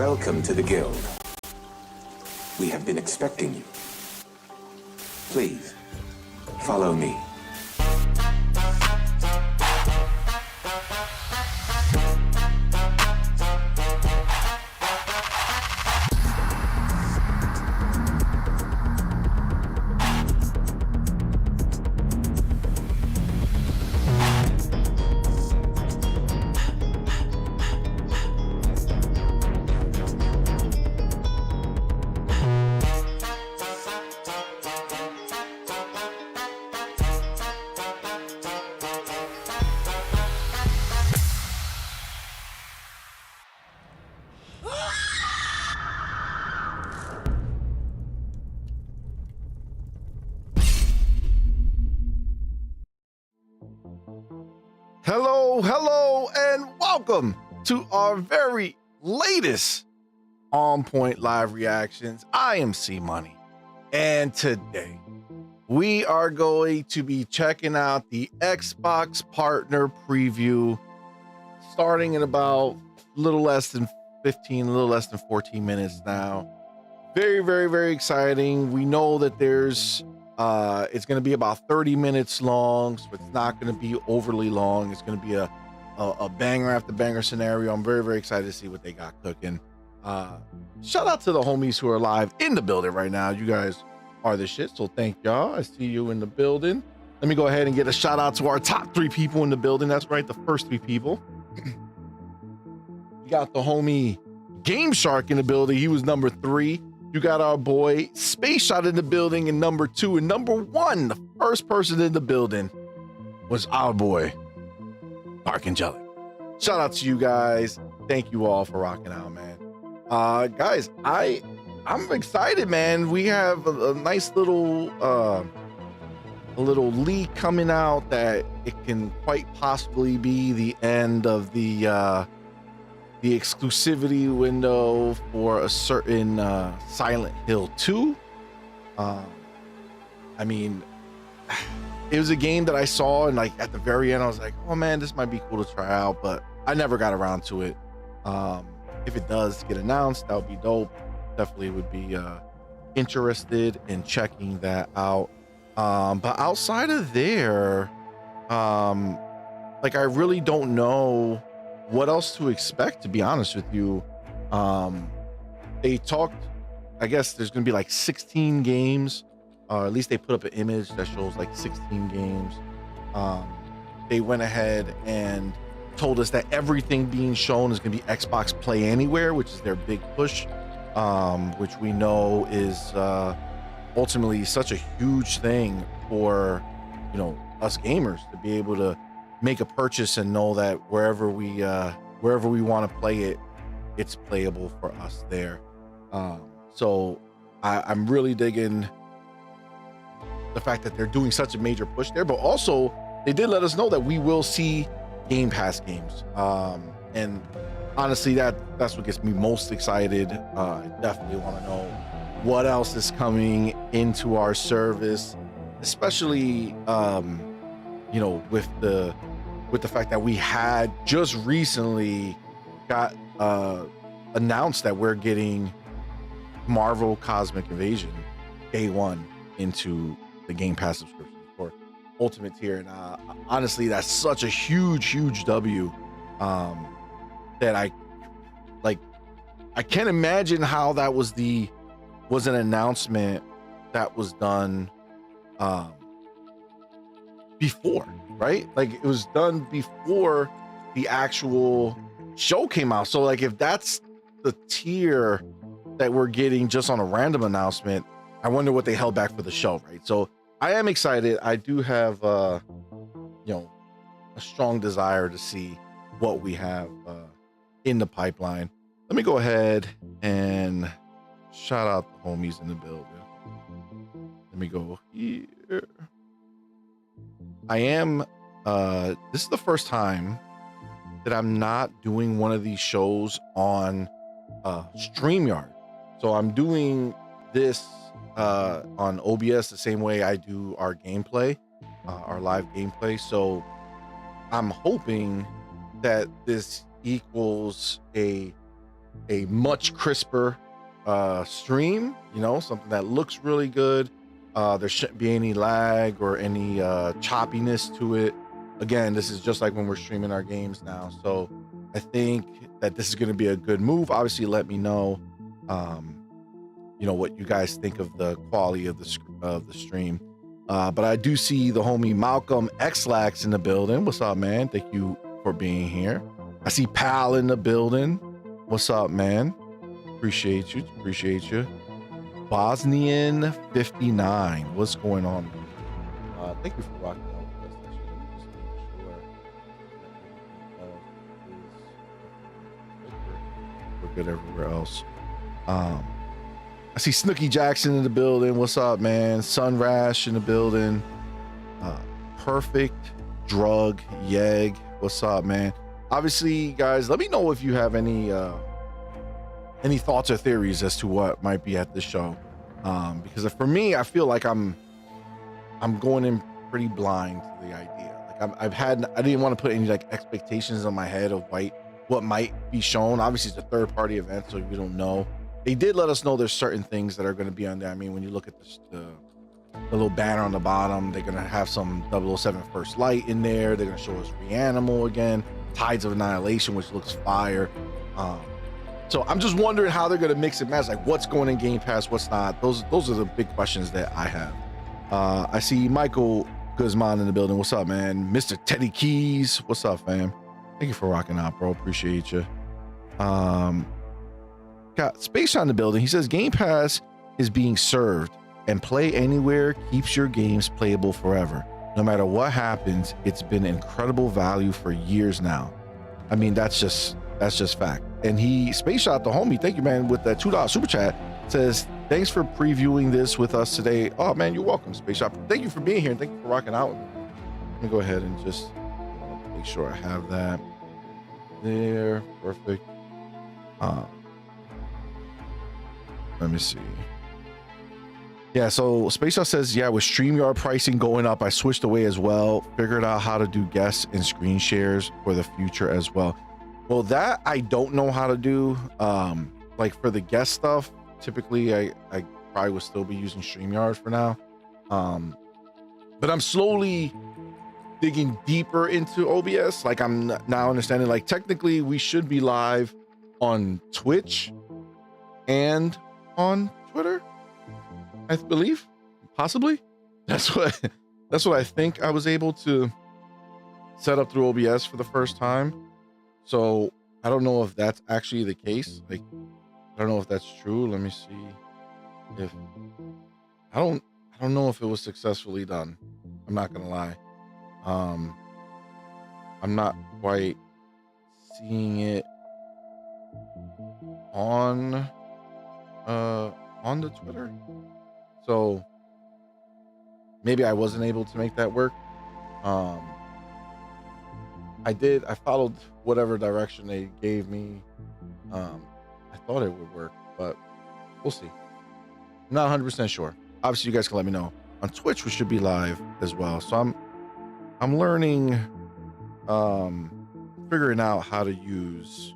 Welcome to the guild. We have been expecting you. Please, follow me. Hello, and welcome to our very latest On Point Live Reactions. I am CMoney, and today we are going to be checking out the Xbox Partner Preview starting in about a little less than 14 minutes now. Very exciting. We know that there's it's going to be about 30 minutes long, so it's not going to be overly long. It's going to be a banger after banger scenario. I'm very excited to see what they got cooking. Shout out to the homies who are live in the building right now. You guys are the shit, so thank y'all. I see you in the building. Let me go ahead and get a shout out to our top 3 people in the building. That's right, the first 3 people. You got the homie Game Shark in the building. He was number 3. You got our boy Space Shot in the building in number 2, and number 1, the first person in the building was our boy Dark Angelic. Shout out to you guys. Thank you all for rocking out, man. Guys, I'm excited, man. We have a nice little leak coming out that it can quite possibly be the end of the exclusivity window for a certain Silent Hill 2. I mean, it was a game that I saw, and like at the very end I was like, oh man, this might be cool to try out, but I never got around to it. If it does get announced, that would be dope. Definitely would be interested in checking that out. But outside of there, like I really don't know what else to expect, to be honest with you. They talked, I guess there's gonna be like 16 games, or at least they put up an image that shows like 16 games. They went ahead and told us that everything being shown is gonna be Xbox Play Anywhere, which is their big push, which we know is ultimately such a huge thing for, you know, us gamers to be able to make a purchase and know that wherever we want to play it, it's playable for us there. So I'm really digging the fact that they're doing such a major push there, but also they did let us know that we will see Game Pass games. And honestly, that's what gets me most excited. I definitely want to know what else is coming into our service, especially you know, with the fact that we had just recently got announced that we're getting Marvel Cosmic Invasion day 1 into the Game Pass subscription for Ultimate tier. And honestly, that's such a huge W that I can't imagine how that was an announcement that was done before, right? Like it was done before the actual show came out. So like if that's the tier that we're getting just on a random announcement, I wonder what they held back for the show, right? So I am excited. I do have you know, a strong desire to see what we have in the pipeline. Let me go ahead and shout out the homies in the building. Let me go here. I am this is the first time that I'm not doing one of these shows on StreamYard. So I'm doing this on OBS the same way I do our gameplay, our live gameplay. So I'm hoping that this equals a a much crisper stream, you know, something that looks really good. There shouldn't be any lag or any choppiness to it. Again, this is just like when we're streaming our games now. So I think that this is going to be a good move. Obviously, let me know, you know, what you guys think of the quality of the stream. But I do see the homie Malcolm Xlax in the building. What's up, man? Thank you for being here. I see Pal in the building. What's up, man? Appreciate you. Appreciate you. Bosnian 59. What's going on? Thank you for rocking out with us. Just make sure that we're good everywhere else. I see Snooky Jackson in the building. What's up, man? Sunrash in the building. Perfect Drug Yeg. What's up, man? Obviously, guys, let me know if you have any thoughts or theories as to what might be at this show. Because for me, I feel like I'm going in pretty blind to the idea. Like I didn't want to put any like expectations on my head of what might be shown. Obviously, it's a third-party event, so we don't know. They did let us know there's certain things that are going to be on there. I mean, when you look at the little banner on the bottom, they're going to have some 007 First Light in there. They're going to show us Reanimal again, Tides of Annihilation, which looks fire. So I'm just wondering how they're going to mix and match, like what's going in Game Pass, what's not. Those are the big questions that I have. I see Michael Guzman in the building. What's up, man? Mr. Teddy Keys. What's up, fam? Thank you for rocking out, bro. Appreciate you. Got Space on the building. He says Game Pass is being served and play anywhere keeps your games playable forever. No matter what happens, it's been incredible value for years now. I mean, that's just fact. And he Space Shot the homie, thank you, man, with that $2 super chat, says thanks for previewing this with us today. Oh man, you're welcome, Space Shot. Thank you for being here and thank you for rocking out with me. Let me go ahead and just make sure I have that there. Perfect. Let me see. Yeah, so Space Shot says, yeah, with StreamYard pricing going up, I switched away as well. Figured out how to do guests and screen shares for the future as well. Well, that I don't know how to do. Like for the guest stuff, typically I probably would still be using StreamYard for now. But I'm slowly digging deeper into OBS. Like I'm now understanding, like technically we should be live on Twitch and on Twitter, I believe, possibly. That's what I think I was able to set up through OBS for the first time. So I don't know if that's actually the case. Like, I don't know if that's true. Let me see if I don't know if it was successfully done. I'm not gonna lie. I'm not quite seeing it on the Twitter. So maybe I wasn't able to make that work. I followed whatever direction they gave me. I thought it would work, but we'll see. I'm not 100% sure. Obviously, you guys can let me know. On Twitch, we should be live as well. So I'm learning, figuring out how to use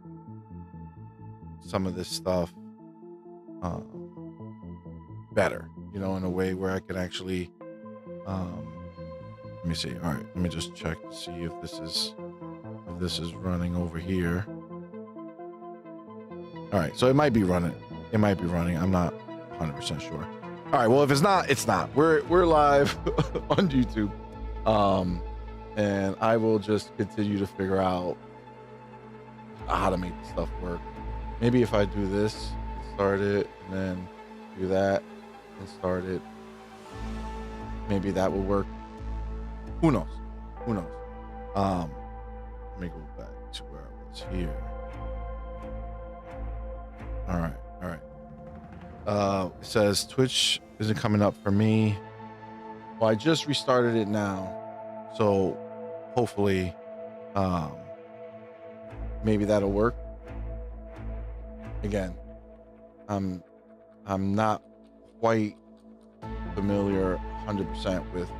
some of this stuff better, you know, in a way where I can actually let me see. All right, let me just check to see if this is running over here. All right, so it might be running. I'm not 100% sure. All right, well, if it's not, it's not. We're live on YouTube. And I will just continue to figure out how to make the stuff work. Maybe if I do this, start it, and then do that and start it, maybe that will work. Who knows? Let me go back to where I was here. All right. It says Twitch isn't coming up for me. Well, I just restarted it now, so hopefully maybe that'll work. Again, I'm not quite familiar 100% with,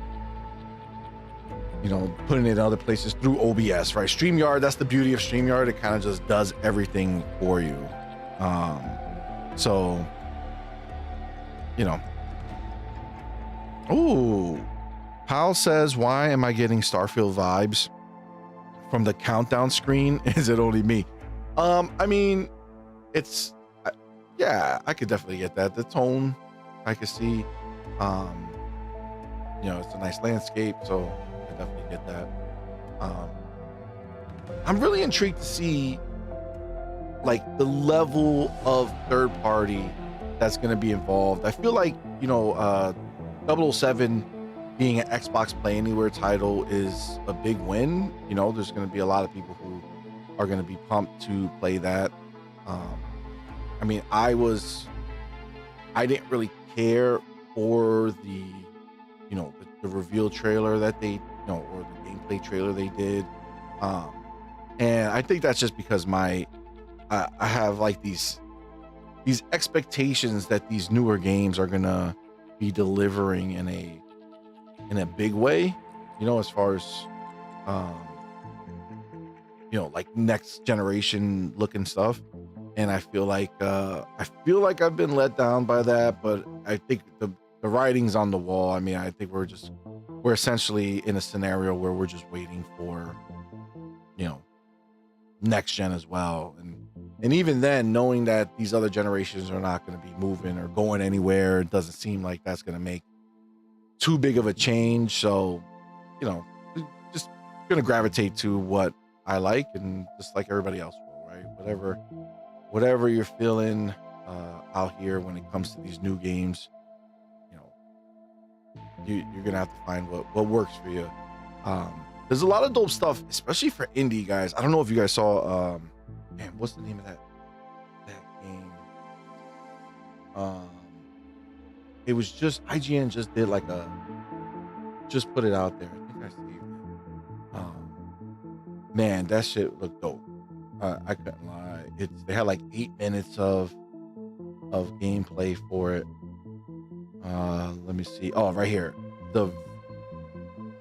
you know, putting it in other places through OBS, right? StreamYard, that's the beauty of StreamYard. It kind of just does everything for you. So, you know. Ooh, Pal says, why am I getting Starfield vibes from the countdown screen? Is it only me? I mean, it's, yeah, I could definitely get that. The tone, I could see. You know, it's a nice landscape, so I definitely get that. I'm really intrigued to see like the level of third party that's going to be involved. I feel like, you know, 007 being an Xbox Play Anywhere title is a big win. You know, there's going to be a lot of people who are going to be pumped to play that. I mean, I didn't really care for the, you know, the reveal trailer that they, you know, or the gameplay trailer they did. And I think that's just because I have like these expectations that these newer games are gonna be delivering in a big way, you know, as far as you know, like next generation looking stuff. And I feel like I've been let down by that, but I think the writing's on the wall. I mean, I think we're essentially in a scenario where we're just waiting for, you know, next gen as well. And even then, knowing that these other generations are not going to be moving or going anywhere, it doesn't seem like that's going to make too big of a change. So, you know, just going to gravitate to what I like, and just like everybody else will, right? Whatever you're feeling out here when it comes to these new games, you know, you're gonna have to find what works for you. There's a lot of dope stuff, especially for indie guys. I don't know if you guys saw man, what's the name of that game? It was just IGN just did like just put it out there. I think I saved it. Man, that shit looked dope. I couldn't lie. They had like 8 minutes of gameplay for it. Let me see. Oh, right here. The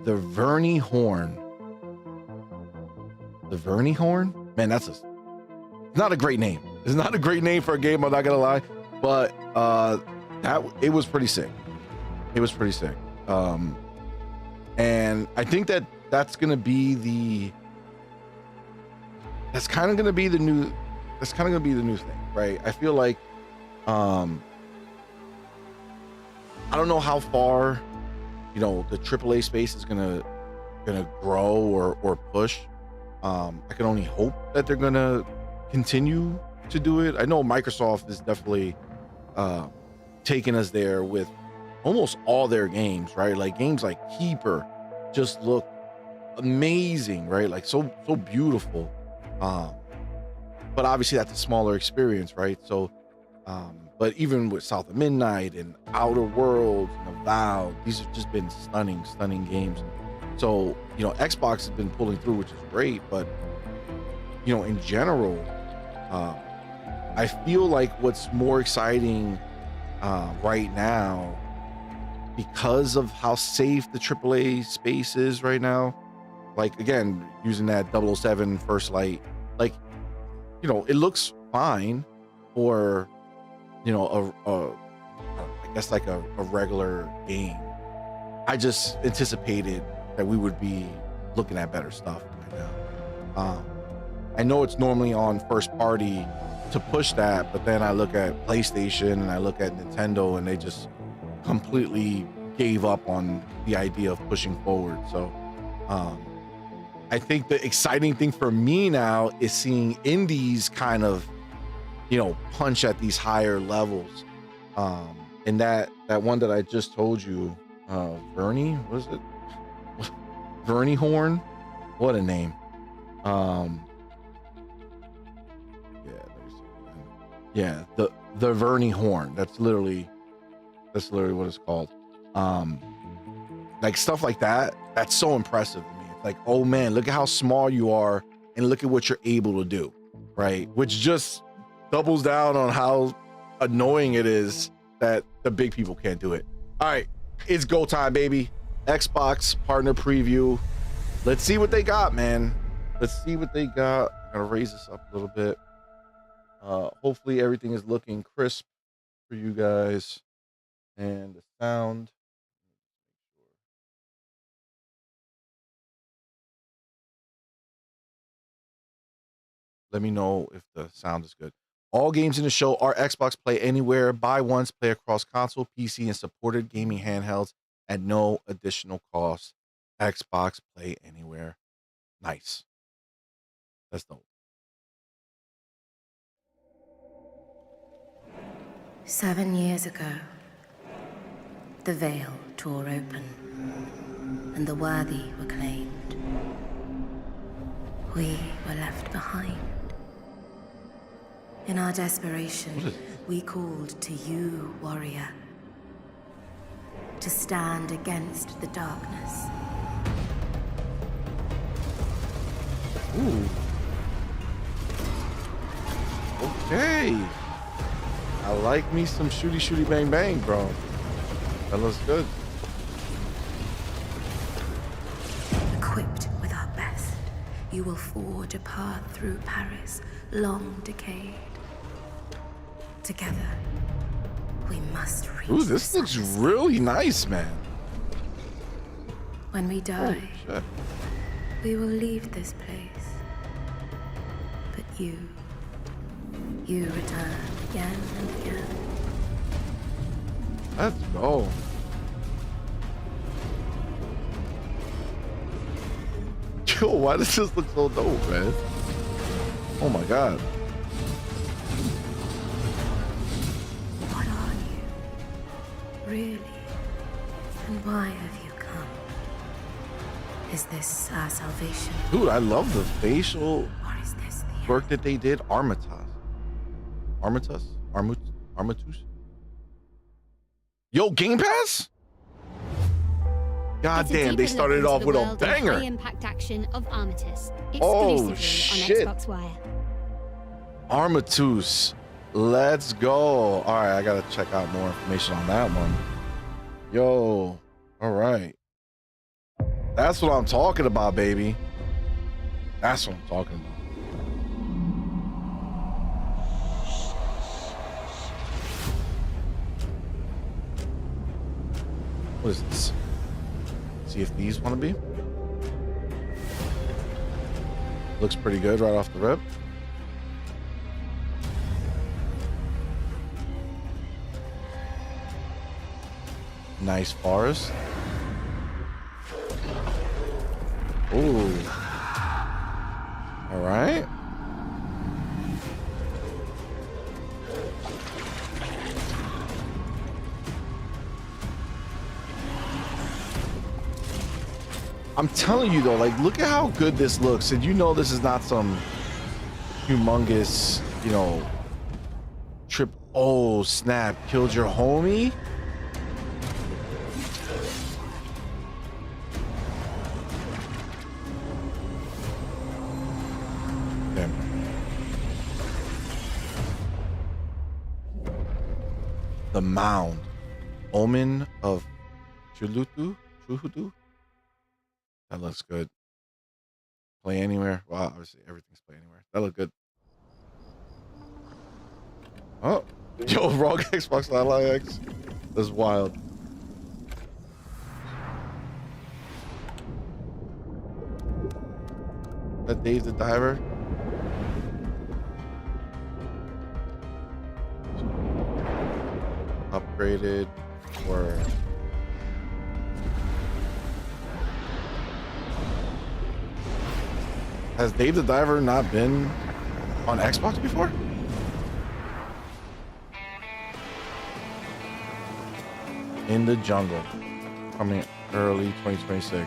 Vernie Horn. The Vernie Horn? Man, it's not a great name. It's not a great name for a game, I'm not gonna lie. But it was pretty sick. It was pretty sick. And I think that's gonna be that's kind of gonna be the new thing, right? I feel like I don't know how far, you know, the AAA space is gonna grow or push. I can only hope that they're gonna continue to do it. I know Microsoft is definitely taking us there with almost all their games, right? Like games like Keeper just look amazing, right? Like so beautiful. But obviously that's a smaller experience, right? So but even with South of Midnight and Outer Worlds and Avowed, these have just been stunning games. So, you know, Xbox has been pulling through, which is great, but you know, in general, I feel like what's more exciting right now, because of how safe the AAA space is right now, like again, using that 007 First Light, like, you know, it looks fine for, you know, I guess like a regular game. I just anticipated that we would be looking at better stuff right now. I know it's normally on first party to push that, but then I look at PlayStation and I look at Nintendo and they just completely gave up on the idea of pushing forward. So I think the exciting thing for me now is seeing indies kind of, you know, punch at these higher levels. And that one that I just told you, Vernie, what is it? Vernie Horn? What a name. Yeah, the Vernie Horn. That's literally what it's called. Like stuff like that, that's so impressive to me. It's like, oh man, look at how small you are and look at what you're able to do, right? Which just doubles down on how annoying it is that the big people can't do it. All right, it's go time, baby. Xbox partner preview. Let's see what they got, man. Let's see what they got. I'm gonna raise this up a little bit. Hopefully everything is looking crisp for you guys, and the sound. Let me know if the sound is good. All games in the show are Xbox Play Anywhere. Buy once, play across console, PC, and supported gaming handhelds at no additional cost. Xbox Play Anywhere. Nice. That's dope. 7 years ago, the veil tore open, and the worthy were claimed. We were left behind. In our desperation, we called to you, warrior, to stand against the darkness. Ooh. Okay. I like me some shooty bang bang, bro. That looks good. Equipped with our best, you will forge a path through Paris, long decayed. Together, we must reach. Ooh, this looks really nice, man. When we die, Shit. we will leave this place. But you return again and again. Let's go. Yo, why does this look so dope, man? Oh my god. What are you, really? And why have you come? Is this our salvation? Dude, I love the facial Or is this the work that they did. Armatus? Yo, Game Pass? God damn, they started off with a banger. High-impact action of Armatus, Oh, exclusively shit. on Xbox Wire. Armatus. Let's go. All right, I gotta check out more information on that one. Yo, all right. That's what I'm talking about, baby. That's what I'm talking about. What is this? See if these want to be. Looks pretty good right off the rip. Nice forest. Ooh. All right. I'm telling you though, like, look at how good this looks, and you know this is not some humongous, you know, trip. Oh snap! Killed your homie. Damn. The mound, omen of Chulutu. That looks good. Play anywhere. Wow, obviously everything's play anywhere. That looked good. Oh, yo, wrong Xbox Live X. That's wild. That Dave the Diver. Upgraded or has Dave the Diver not been on Xbox before? In the Jungle, coming early 2026.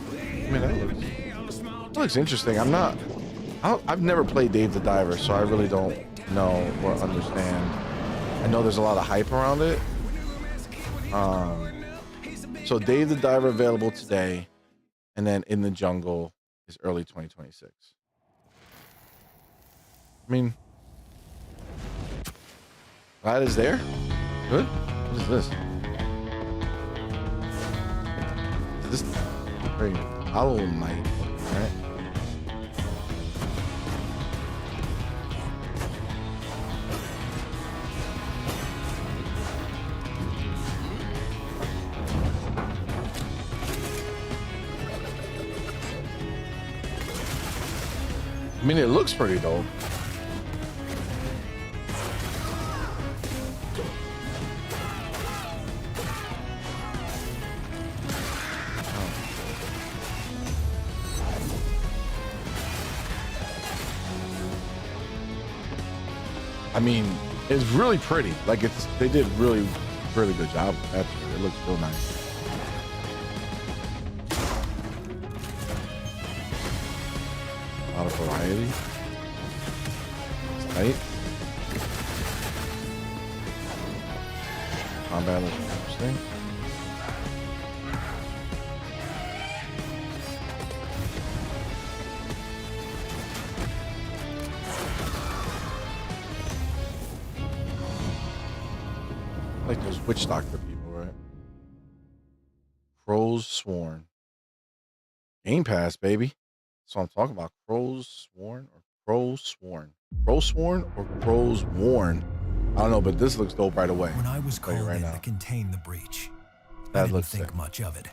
I mean, that looks interesting. I've never played Dave the Diver, so I really don't know or understand. I know there's a lot of hype around it. So Dave the Diver available today, and then In the Jungle is early 2026. I mean, that is there. Good. What is this? Is this very Hollow Knight? All right. I mean, it looks pretty dope. I mean, it's really pretty. Like they did really good job with that. It looks real nice. A lot of variety. It's tight. Combat looks interesting. Like those witch doctor people, right? Crows Sworn. Game Pass, baby. That's what I'm talking about. Crows Sworn or Crows Sworn. Crows Sworn or Crows Worn. I don't know, but this looks dope right away. When I was called in to contain the breach, I didn't think much of it.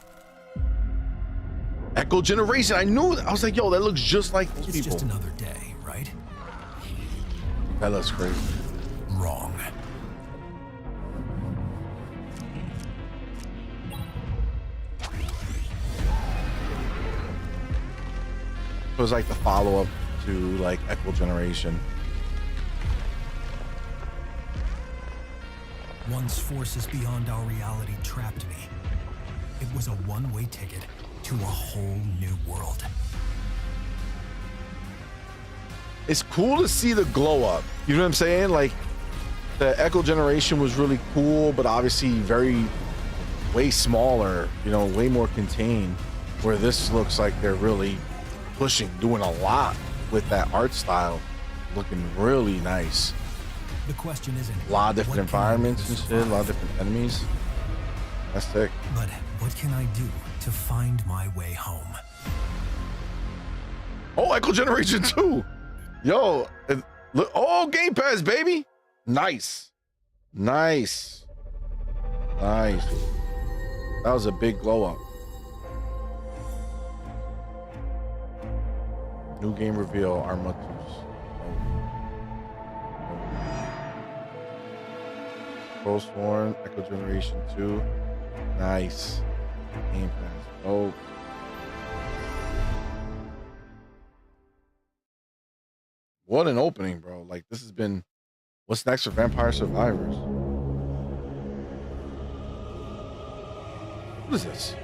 Echo Generation. I knew. I was like, yo, that looks just like those people. It's just another day, right? That looks crazy. Wrong. It was like the follow-up to like Echo Generation. Once forces beyond our reality trapped me, it was a one-way ticket to a whole new world. It's cool to see the glow up. You know what I'm saying? Like the Echo Generation was really cool, but obviously way smaller, you know, way more contained, where this looks like they're really pushing, doing a lot with that art style, looking really nice. The question isn't a lot of different environments and shit, a lot of different enemies. That's sick. But what can I do to find my way home? Oh, Echo Generation 2. Yo, look, oh, Game Pass, baby. Nice. That was a big glow up. New game reveal, Armatus. Crows Sworn, Echo Generation 2. Nice. Game Pass. Oh. What an opening, bro. Like, this has been... What's next for Vampire Survivors? What is this?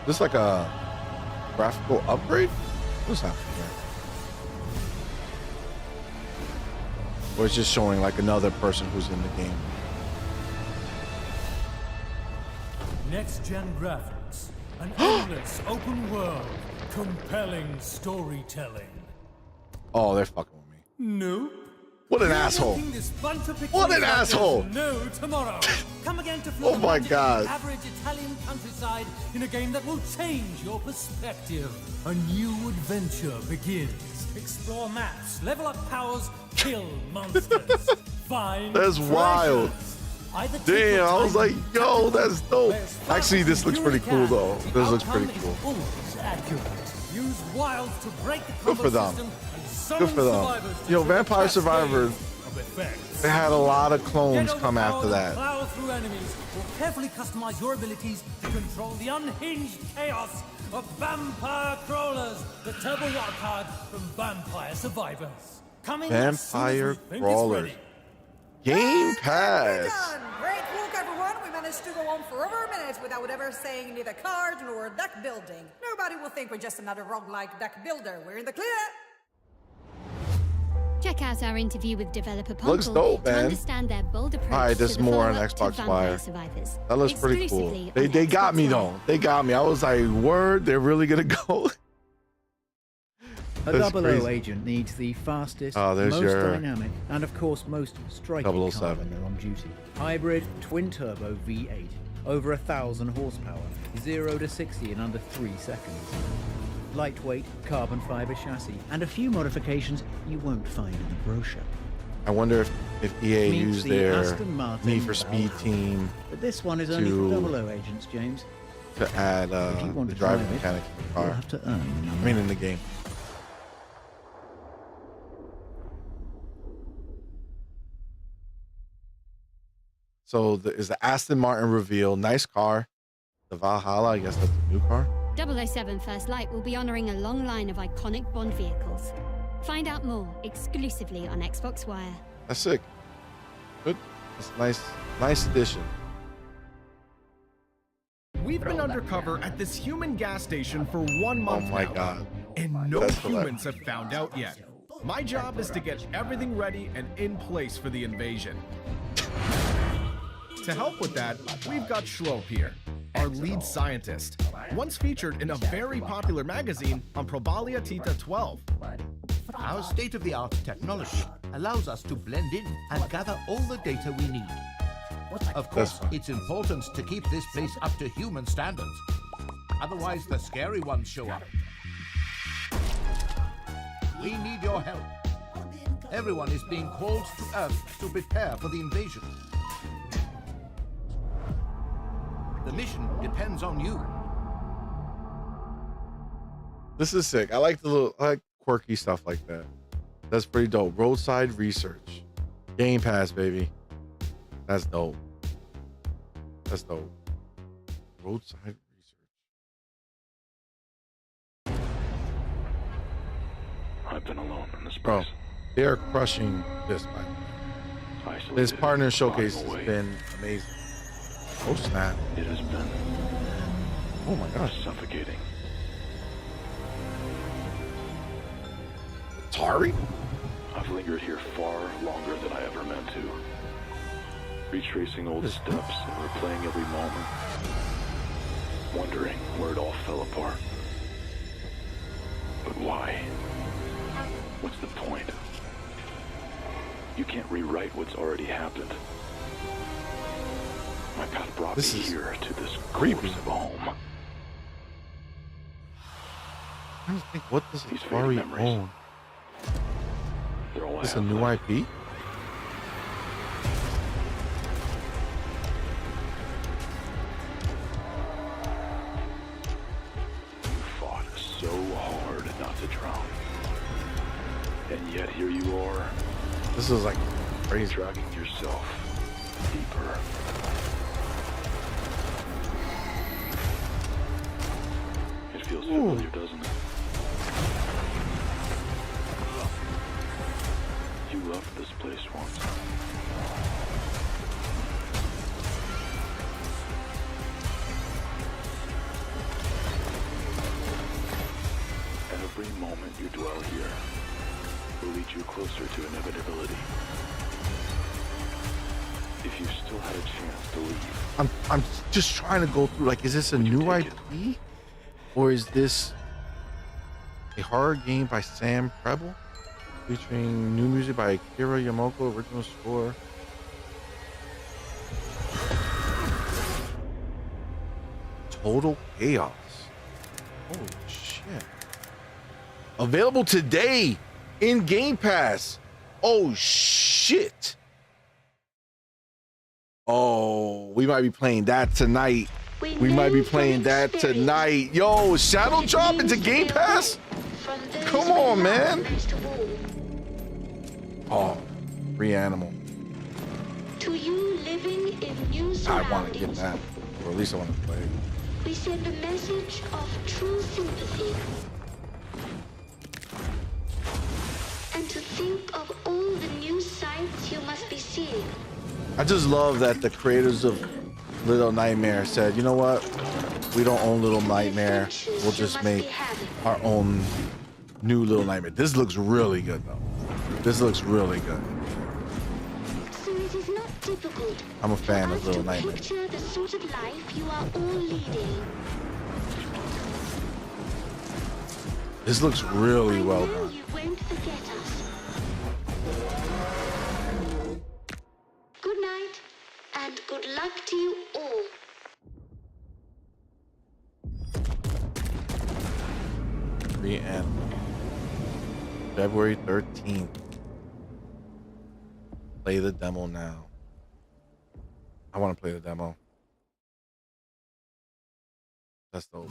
Is this like a graphical upgrade? What's happening here? Or it's just showing like another person who's in the game? Next-gen graphics, an endless open world, compelling storytelling. Oh, they're fucking with me. Nope. What an asshole. What an asshole. No tomorrow. Come again to oh my God. The average Italian countryside in a game that will change your perspective. A new adventure begins. Explore maps, level up powers, kill monsters. Find That's wild. Damn, I was like, yo, that's dope. Actually, this looks pretty cool though. This looks pretty cool. Use wilds to break the good for them. Good for them. You know, Vampire Survivors, they had a lot of clones come after that. Plow through enemies or carefully customize your abilities to control the unhinged chaos of Vampire Crawlers, the turbo wild card from Vampire Survivors. Coming Vampire Crawlers. Game Pass. Great work, everyone. We managed to go on for over a minute without ever saying neither card nor deck building. Nobody will think we're just another roguelike deck builder. We're in the clear. Check out our interview with developer Looks dope, to man. understand their bold approach. All right, there's to the more on follow-up to Xbox Vampire Wire. Survivors. That looks pretty cool. Exclusively They on got Xbox me One. though. They got me. I was like, word, they're really gonna go. A That's 00 crazy. agent needs the fastest, there's most your dynamic, and of course most striking car 007. when they're on duty. Hybrid twin-turbo V8, over 1,000 horsepower, 0 to 60 in under 3 seconds. Lightweight carbon fiber chassis, and a few modifications you won't find in the brochure. I wonder if EA Meets used the their Aston Martin Need for Speed Valhalla. team But this one is only to- for 00 agents, James. to add If you want the to driving drive it, mechanics in the you'll car. have to earn your I mean, in the game. So is the Aston Martin reveal. Nice car. The Valhalla, I guess that's the new car. 007 First Light will be honoring a long line of iconic Bond vehicles. Find out more exclusively on Xbox Wire. That's sick. Good. That's nice addition. We've been undercover at this human gas station for 1 month Oh my now, god. and no That's humans have found out yet. My job is to get everything ready and in place for the invasion. To help with that, we've got Schroep here, our lead scientist, once featured in a very popular magazine on Probalia Tita 12. Our state-of-the-art technology allows us to blend in and gather all the data we need. Of course, it's important to keep this place up to human standards. Otherwise, the scary ones show up. We need your help. Everyone is being called to Earth to prepare for the invasion. The mission depends on you. This is sick. I like quirky stuff like that. That's pretty dope. Roadside research. Game Pass, baby. That's dope. That's dope. Roadside research. I've been alone in this Bro, place. they are crushing this, by the way. This partner showcase has been amazing. Oh, snap. It has been Oh my gosh. suffocating. Atari? I've lingered here far longer than I ever meant to. Retracing old steps and replaying every moment. Wondering where it all fell apart. But why? What's the point? You can't rewrite what's already happened. My path brought me here to this creepy. course of home. I don't think, what does These Atari faded memories. own? They're all I Is this a have new left. IP? You fought so hard not to drown. And yet here you are, This is like crazy. dragging yourself deeper. It feels familiar, doesn't it? You loved this place once. Every moment you dwell here will lead you closer to inevitability. If you still had a chance to leave, I'm just trying to go through, like, is this a new take IP? Or is this a horror game by Sam Preble? Featuring new music by Akira Yamaoka, original score. Total Chaos. Holy shit. Available today in Game Pass. Oh shit. Oh, we might be playing that tonight. We might be playing that tonight. Yo, Shadow Drop into Game Pass? Come on, man. Oh, free animal. To you living in new I want to get surroundings, that. Or at least I want to play it. we send a message of true sympathy. And to think of all the new sights you must be seeing. I just love that the creators of Little Nightmare said, you know what? We don't own Little Nightmare. We'll just make our own new Little Nightmare. This looks really good, though. This looks really good. So it is not difficult I'm a fan for of us Little to Nightmare. picture the sort of life you are all leading. This looks really well I know done. you won't forget us. Good night, and good luck to you all. Free animal. February 13th. Play the demo now. I want to play the demo. That's dope.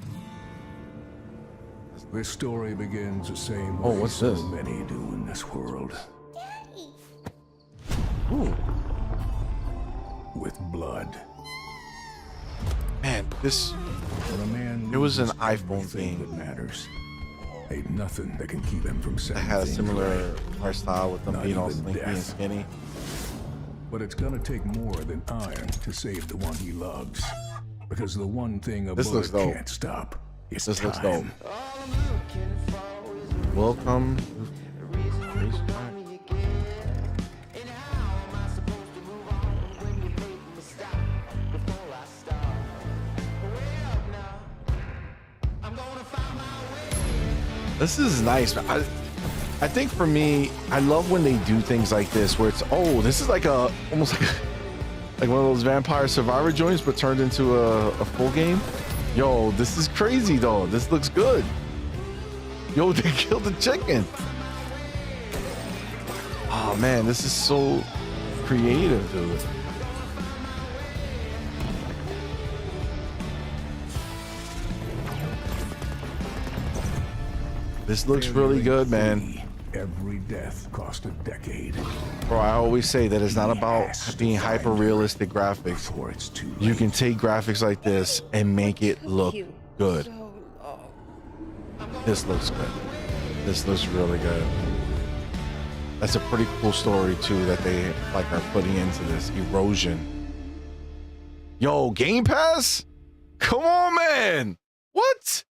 This story begins the same Oh, way what's so this? many do in this world. Ooh. with blood. Man, this. When a man It was an loses iPhone everything game. that matters. Ain't nothing that can keep him from I setting had a things similar right. art style with them Not being all even slinky and death. skinny. But it's gonna take more than iron to save the one he loves. Because the one thing a This looks bullet dope. can't stop is This time. looks dope. Welcome. This is nice. I think for me, I love when they do things like this, where it's this is like almost like one of those Vampire Survivor joints, but turned into a full game. Yo, this is crazy though. This looks good. Yo, they killed the chicken. Oh man, this is so creative, dude. This looks really good, man. Every death cost a decade. Bro, I always say that it's not about being hyper realistic graphics. Before it's too late. You can take graphics like this and make it look good. This looks good. This looks really good. That's a pretty cool story too that they like are putting into this erosion. Yo, Game Pass? Come on, man. What?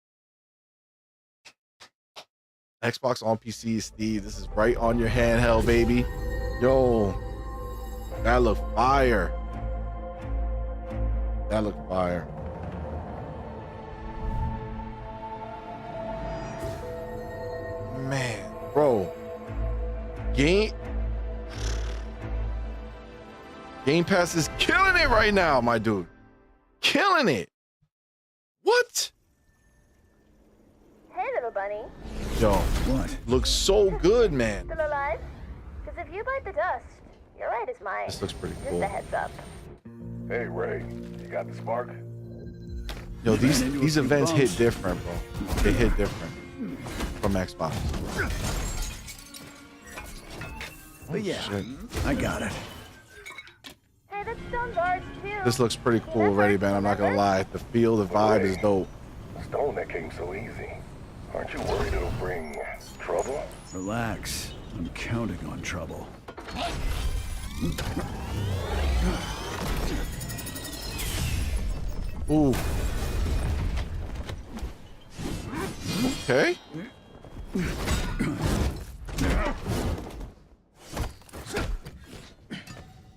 Xbox on PC, Steve. This is right on your handheld, baby. Yo, that look fire. That look fire. Man, bro. Game Pass is killing it right now, my dude. Killing it. What? Hey, little bunny. Yo, what? Looks so good, man. Still alive? Because if you bite the dust, your right is mine. This looks pretty Just cool. a heads up. Hey, Ray, you got the spark? Yo, these events hit different, bro. They hit different from Xbox. But yeah, Shit. I got it. Hey, that's stone guards too. This looks pretty cool already, man. I'm not gonna lie. The feel, the vibe is dope. Stone that came so easy. Aren't you worried it'll bring trouble? Relax. I'm counting on trouble. Ooh. Okay.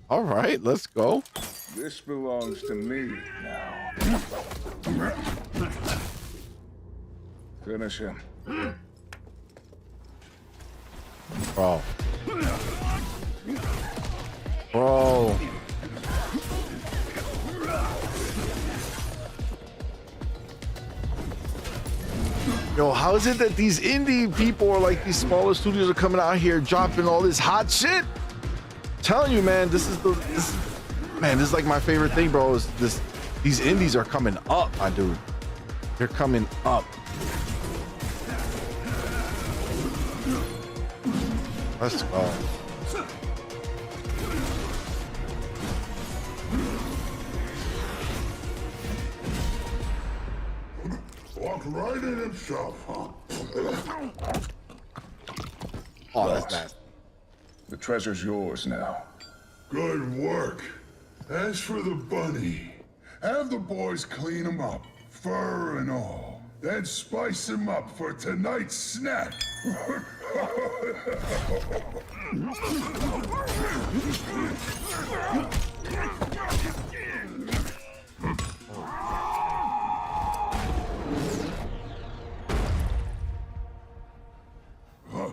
All right, let's go. This belongs to me now. Finish him. Bro. Bro. Yo, how is it that these indie people or like these smaller studios are coming out here dropping all this hot shit? I'm telling you, man, this is like my favorite thing, bro. Is these indies are coming up, my dude. They're coming up. Let's go. Walked right in himself, huh? Oh, that's nasty. The treasure's yours now. Good work. As for the bunny, have the boys clean him up, fur and all. Then spice him up for tonight's snack.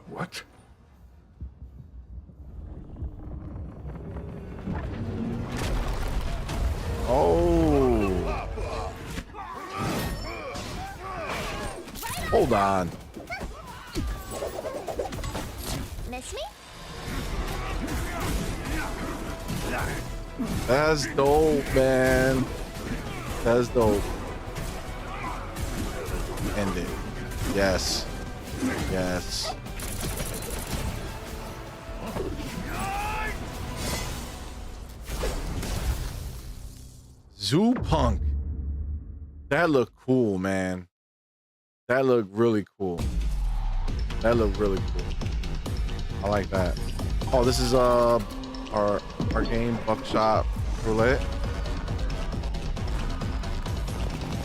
What? Oh. Hold on. Miss me? That's dope, man. That's dope. End it. Yes. Yes. Zoo Punk. That looked cool, man. That looked really cool. That looked really cool. I like that. Oh, this is our game, Buckshot Roulette.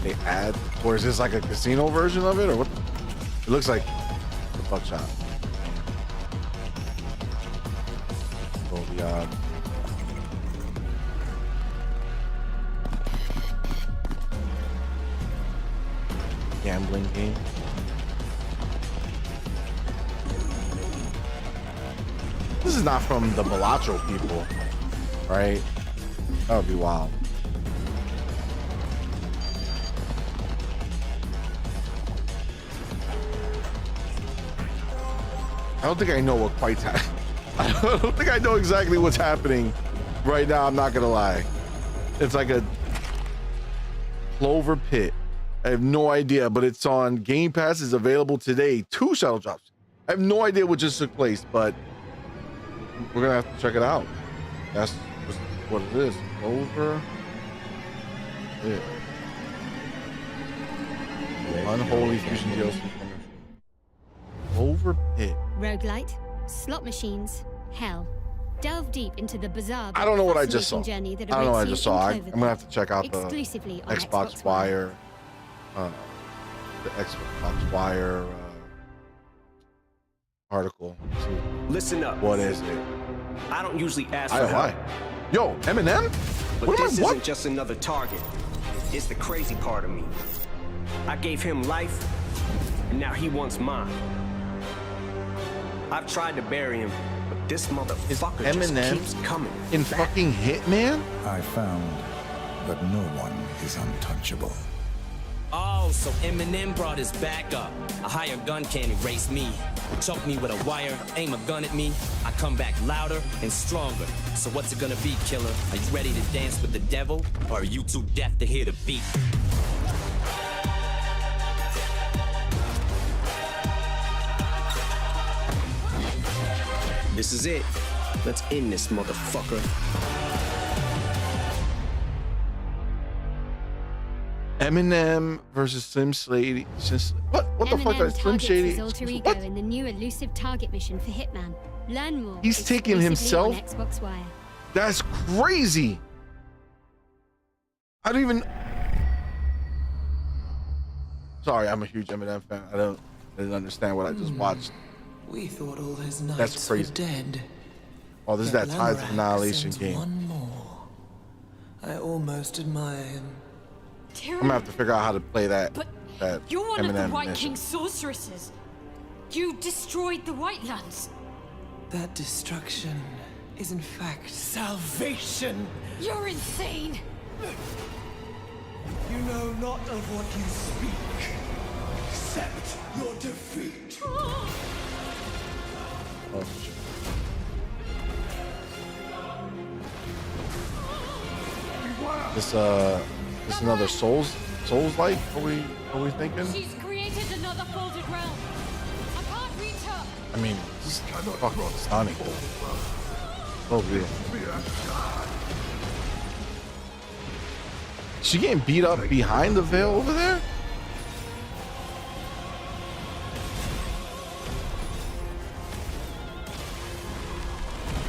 They add, or is this like a casino version of it, or what? It looks like the Buckshot. Oh, the gambling game. This is not from the Balacho people, right? That would be wild. I don't think I know what quite I don't think I know exactly what's happening right now. I'm not gonna lie. It's like a Clover Pit. I have no idea, but it's on Game Pass. Is available today. 2 shadow drops. I have no idea what just took place, but we're gonna have to check it out. That's what it is. Clover. Yeah. Unholy Fusion DLC. Clover Pit. Roguelite, slot machines, hell. Delve deep into the bizarre. I don't know what I just saw. I Journey that don't know what I just saw. I'm Cloverfield, gonna have to check out the exclusively on Xbox Wire. The Xbox Wire article. Listen up. What is it? I don't usually ask for help. Yo, Eminem? But this isn't just another target. It's the crazy part of me. I gave him life, and now he wants mine. I've tried to bury him, but this motherfucker just keeps coming in back. fucking Hitman? I found that no one is untouchable. Oh, so Eminem brought his back up. A higher gun can't erase me. Choke me with a wire, aim a gun at me. I come back louder and stronger. So what's it gonna be, killer? Are you ready to dance with the devil? Or are you too deaf to hear the beat? This is it. Let's end this motherfucker. Eminem versus Slim Shady. What the fuck is Slim Shady? His alter ego in the new elusive target mission for Hitman. Learn more. He's taking himself. On Xbox Wire. That's crazy. I don't even. Sorry, I'm a huge Eminem fan. I didn't understand what I just watched. We thought all his knights That's crazy. were dead. Oh, this is that Tides of Annihilation game. One more. I almost admire him. I'm gonna have to figure out how to play that. That You're one Eminem of the White mission. King's sorceresses. You destroyed the White Lands. That destruction is in fact salvation. You're insane. You know not of what you speak. Accept your defeat. Oh, shit. This another Souls-like? Are we thinking? She's created another folded realm. I can't reach her. I mean, this is fucking stunning. So beautiful. She getting beat up behind the veil over there?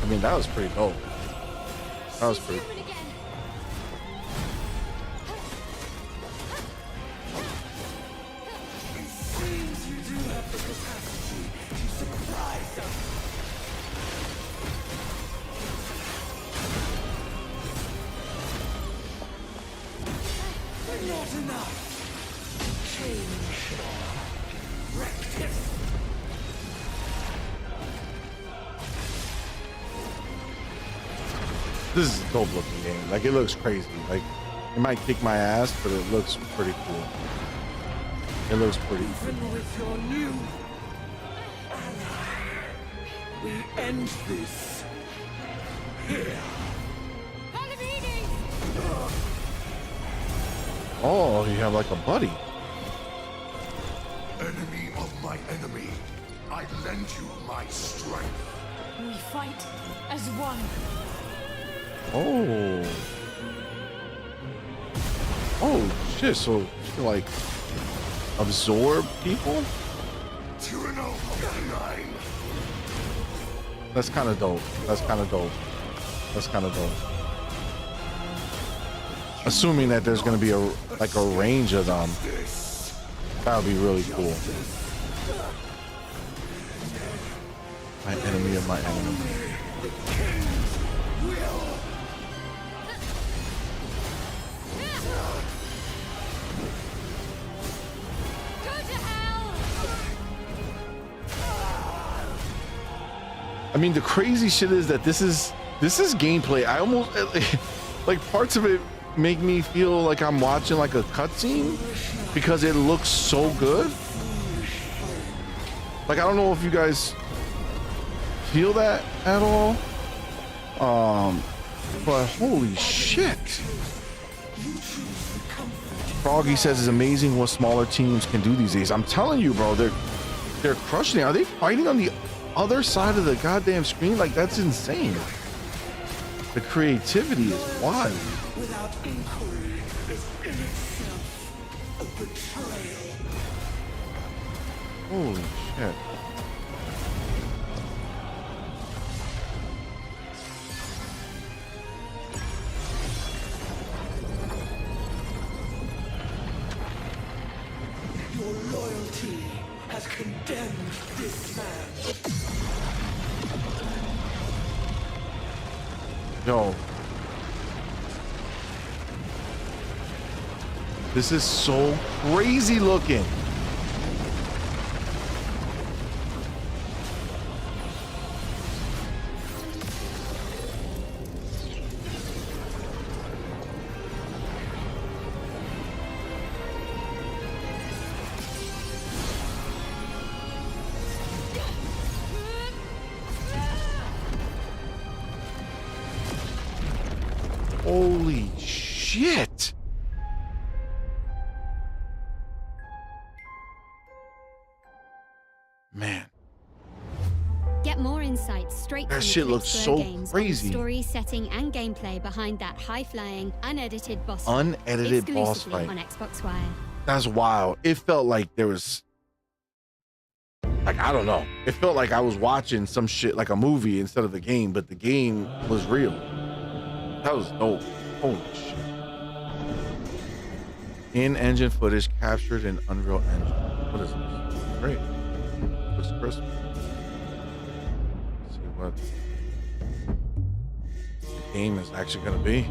I mean, that was pretty dope. That was pretty cool. Not enough. Change. Practice. This is a dope looking game. Like, it looks crazy. Like, it might kick my ass, but it looks pretty cool. It looks pretty cool. Even with your new we end this here. Oh, you have like a buddy. Enemy of my enemy, I lend you my strength. We fight as one. Oh. Oh shit! So you can like absorb people. That's kind of dope. That's kind of dope. That's kind of dope. Assuming that there's gonna be a range of them, that would be really cool. My enemy of my enemy. I mean, the crazy shit is that this is gameplay. I almost like parts of it make me feel like I'm watching like a cutscene because it looks so good. Like, I don't know if you guys feel that at all. But holy shit. Froggy says it's amazing what smaller teams can do these days. I'm telling you, bro, they're crushing it. Are they fighting on the other side of the goddamn screen? Like, that's insane. The creativity is wild. Without inquiry is in itself a betrayal. Holy shit. Your loyalty has condemned this man. Yo. This is so crazy looking. Holy shit. Man. Get more insights straight That from shit the looks Click so Square games on crazy. the story, setting, and gameplay behind that high-flying, unedited boss fight. Unedited boss Exclusively fight. on Xbox Wire. That's wild. It felt like there was, like, I don't know. It felt like I was watching some shit, like a movie instead of the game, but the game was real. That was dope. Holy shit. In-engine footage captured in Unreal Engine. What is this? Great. Looks crisp. Let's see what the game is actually going to be.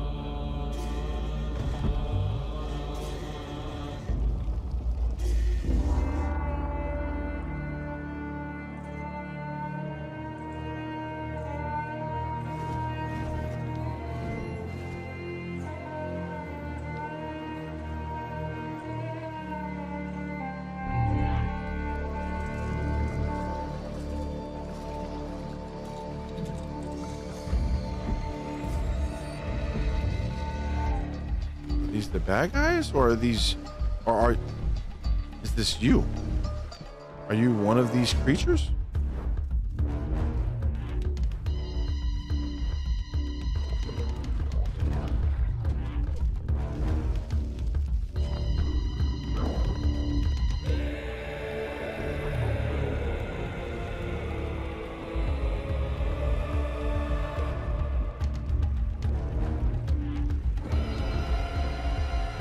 These the bad guys, or are these, is this you? Are you one of these creatures?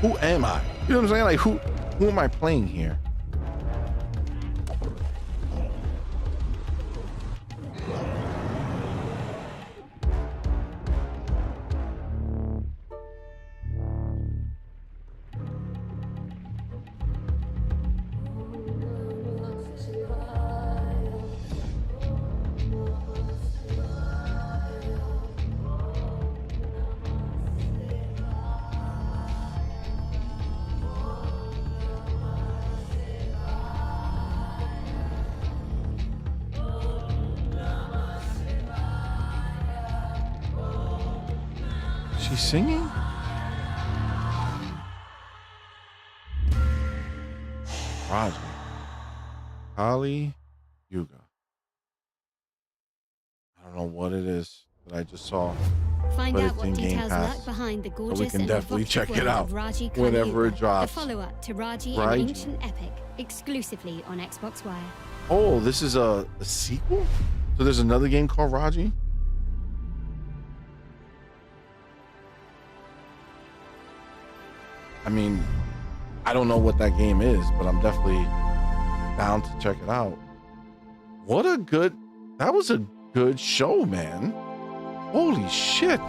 Who am I? You know what I'm saying? Like, who am I playing here? She's singing? Roger. Kali Yuga. I don't know what it is that I just saw. Find but out it's what in Game details Pass. lurk behind the So we gorgeous can and definitely evocative check it world out of Raji whenever it Kalyuga, drops. the follow-up to Raji Raji. and Ancient Epic, exclusively on Xbox Wire. Oh, this is a sequel? So there's another game called Raji? I mean, I don't know what that game is, but I'm definitely down to check it out. That was a good show, man. Holy shit.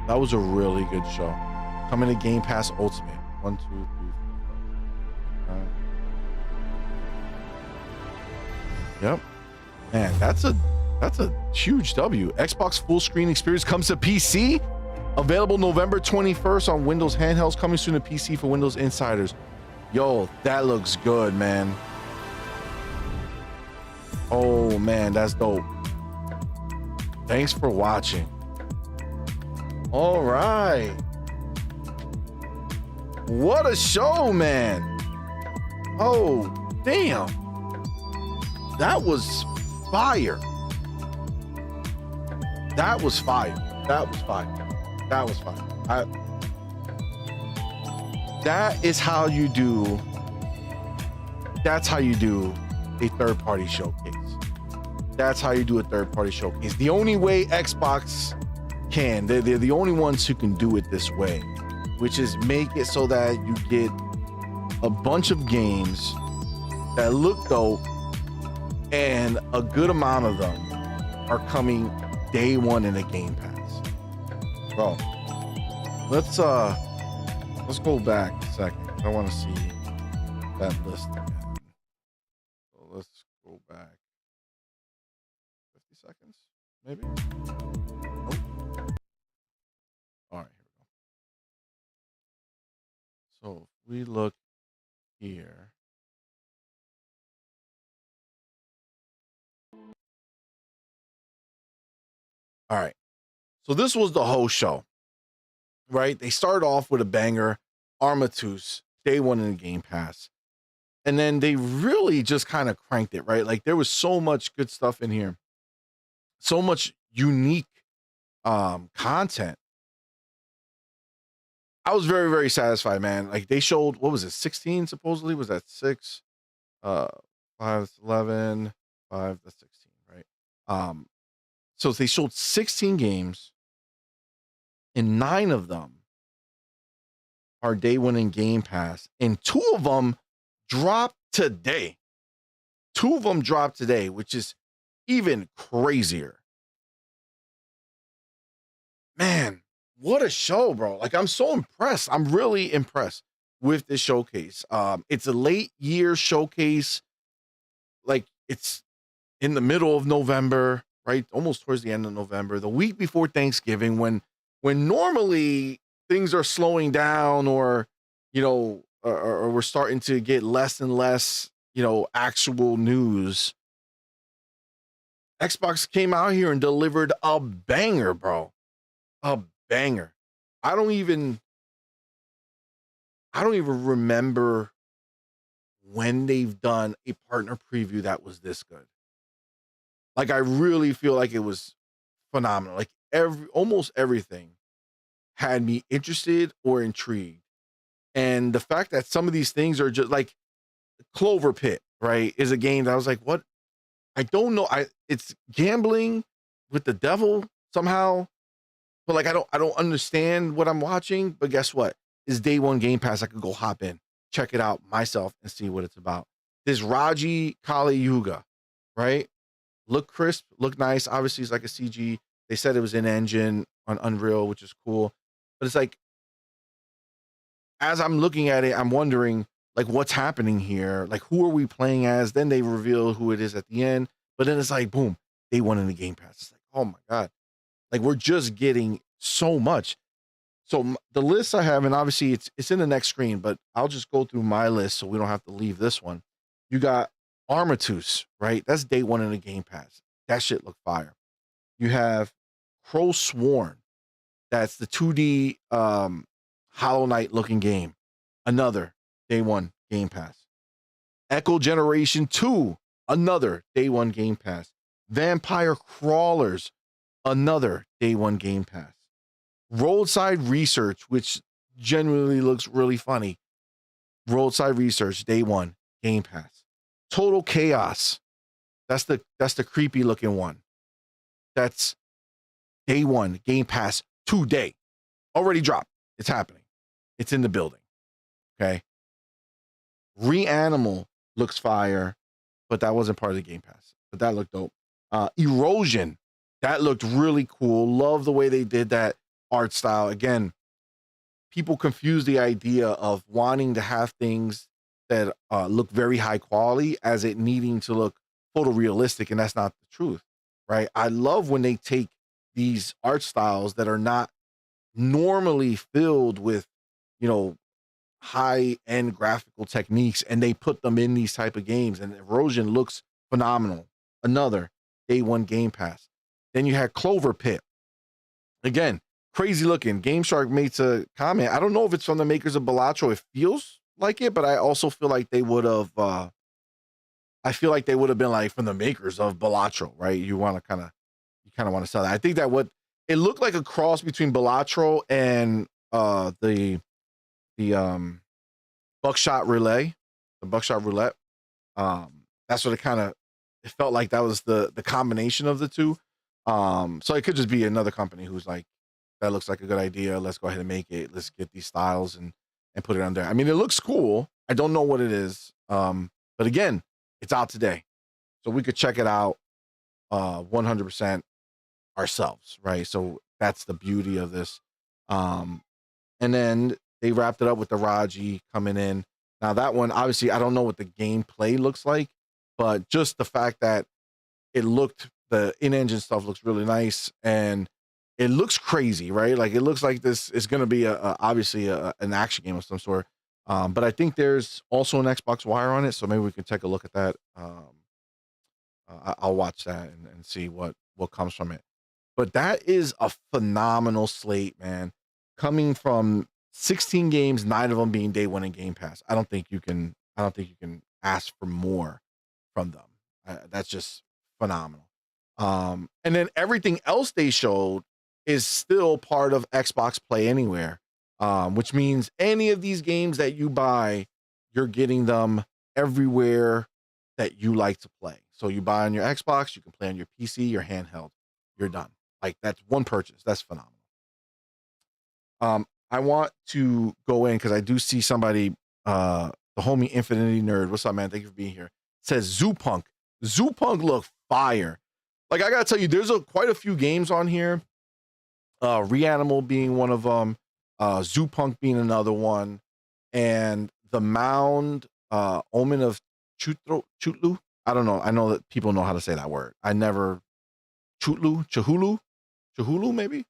That was a really good show. Coming to Game Pass Ultimate. 1, 2, 3, 4, 5. Yep. Man, that's a huge W. Xbox full screen experience comes to PC. Available November 21st on Windows handhelds, coming soon to PC for Windows Insiders. Yo, that looks good, man. Oh man, that's dope. Thanks for watching. All right. What a show, man. Oh, damn. That was fire. That was fire. That was fire. That was fire. That is how you do. That's how you do a third-party showcase. That's how you do a third-party showcase. The only way Xbox can, they're the only ones who can do it this way, which is make it so that you get a bunch of games that look dope, and a good amount of them are coming day one in the Game Pass. Bro, let's go back a second. I want to see that list again. So let's go back 50 seconds, maybe. Nope. All right, here we go. So if we look here. All right. So this was the whole show, right? They started off with a banger, Armatus, day one in the Game Pass. And then they really just kind of cranked it, right? Like there was so much good stuff in here. So much unique content. I was very, very satisfied, man. Like they showed, what was it, 16 supposedly? Was that 6? 5, 11, 5, that's 16, right? So they showed 16 games, and 9 of them are day one in Game Pass, and 2 of them dropped today. 2 of them dropped today, which is even crazier. Man, what a show, bro. Like, I'm so impressed. I'm really impressed with this showcase. It's a late year showcase. Like, it's in the middle of November, right? Almost towards the end of November, the week before Thanksgiving, when normally things are slowing down, or, you know, or we're starting to get less and less, you know, actual news. Xbox came out here and delivered a banger, bro. A banger. I don't even remember when they've done a partner preview that was this good. Like, I really feel like it was phenomenal. Like almost everything had me interested or intrigued. And the fact that some of these things are just like Clover Pit, right, is a game that I was like, what? I don't know. It's gambling with the devil somehow. But like, I don't understand what I'm watching. But guess what? It's day one Game Pass. I could go hop in, check it out myself, and see what it's about. This Raji Kalyuga, right? Look crisp, look nice. Obviously, it's like a CG. They said it was in engine on Unreal, which is cool. But it's like, as I'm looking at it, I'm wondering, like, what's happening here? Like, who are we playing as? Then they reveal who it is at the end. But then it's like, boom, day one in the Game Pass. It's like, oh my God. Like, we're just getting so much. So the list I have, and obviously it's in the next screen, but I'll just go through my list so we don't have to leave this one. You got Armatus, right? That's day one in the Game Pass. That shit looked fire. You have Crow Sworn. That's the 2D Hollow Knight looking game. Another day one Game Pass. Echo Generation 2. Another day one Game Pass. Vampire Crawlers, another day one Game Pass. Roadside Research, which genuinely looks really funny. Roadside Research, day one, Game Pass. Total Chaos. That's the creepy looking one. That's day one, Game Pass today. Already dropped. It's happening. It's in the building. Okay. Reanimal looks fire, but that wasn't part of the Game Pass. But that looked dope. Erosion. That looked really cool. Love the way they did that art style. Again, people confuse the idea of wanting to have things that look very high quality as it needing to look photorealistic, and that's not the truth, right? I love when they take these art styles that are not normally filled with, high-end graphical techniques, and they put them in these type of games, and Erosion looks phenomenal. Another day one Game Pass. Then you had Clover Pit. Again, crazy looking. Game Shark made a comment. I don't know if it's from the makers of Balatro. It feels like it, but I also feel like they would have been like from the makers of Balatro, right? You kind of want to sell that. I think that what it looked like a cross between Balatro and the Buckshot Relay, the Buckshot Roulette. That's what it felt like. That was the combination of the two. So it could just be another company who's like, that looks like a good idea. Let's go ahead and make it. Let's get these styles and put it on there. I mean, it looks cool. I don't know what it is. But again, it's out today. So we could check it out 100% ourselves, right? So that's the beauty of this. And then they wrapped it up with the Raji coming in. Now that one, obviously, I don't know what the gameplay looks like, but just the fact that the in-engine stuff looks really nice, and it looks crazy, right? Like it looks like this is going to be obviously an action game of some sort. But I think there's also an Xbox Wire on it, so maybe we can take a look at that. I'll watch that and see what comes from it. But that is a phenomenal slate, man. Coming from 16 games, 9 of them being day one in Game Pass. I don't think you can ask for more from them. That's just phenomenal. And then everything else they showed is still part of Xbox Play Anywhere, which means any of these games that you buy, you're getting them everywhere that you like to play. So you buy on your Xbox, you can play on your PC, your handheld. You're done. Like that's one purchase. That's phenomenal. I want to go in because I do see somebody, the homie Infinity Nerd. What's up, man? Thank you for being here. Says Zoopunk. Zoopunk look fire. Like I gotta tell you, there's quite a few games on here. Reanimal being one of them, Zoopunk being another one, and the Mound, Omen of Chutlu. I don't know. I know that people know how to say that word. I never. Chahulu, maybe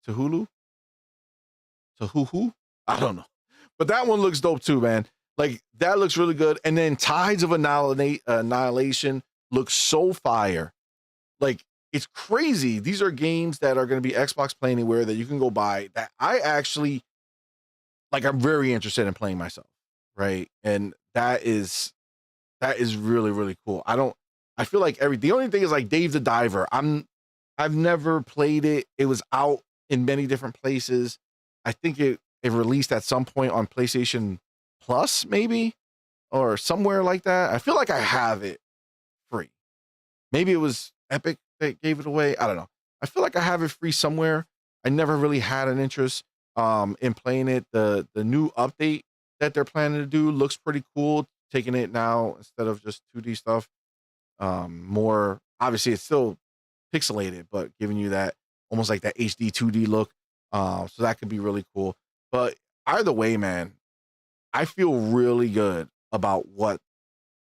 Tahuhu. I don't know, but that one looks dope too, man. Like that looks really good. And then Tides of Annihilation looks so fire. Like it's crazy. These are games that are going to be Xbox Play Anywhere that you can go buy that I actually like. I'm very interested in playing myself, right? And that is really, really cool. I feel like the only thing is like Dave the Diver. I've never played it. It was out in many different places. I think it released at some point on PlayStation Plus, maybe, or somewhere like that. I feel like I have it free. Maybe it was Epic that gave it away. I don't know. I feel like I have it free somewhere. I never really had an interest in playing it. The new update that they're planning to do looks pretty cool. Taking it now instead of just 2D stuff. More obviously it's still pixelated, but giving you that almost like that HD 2D look. So that could be really cool. But either way, man, I feel really good about what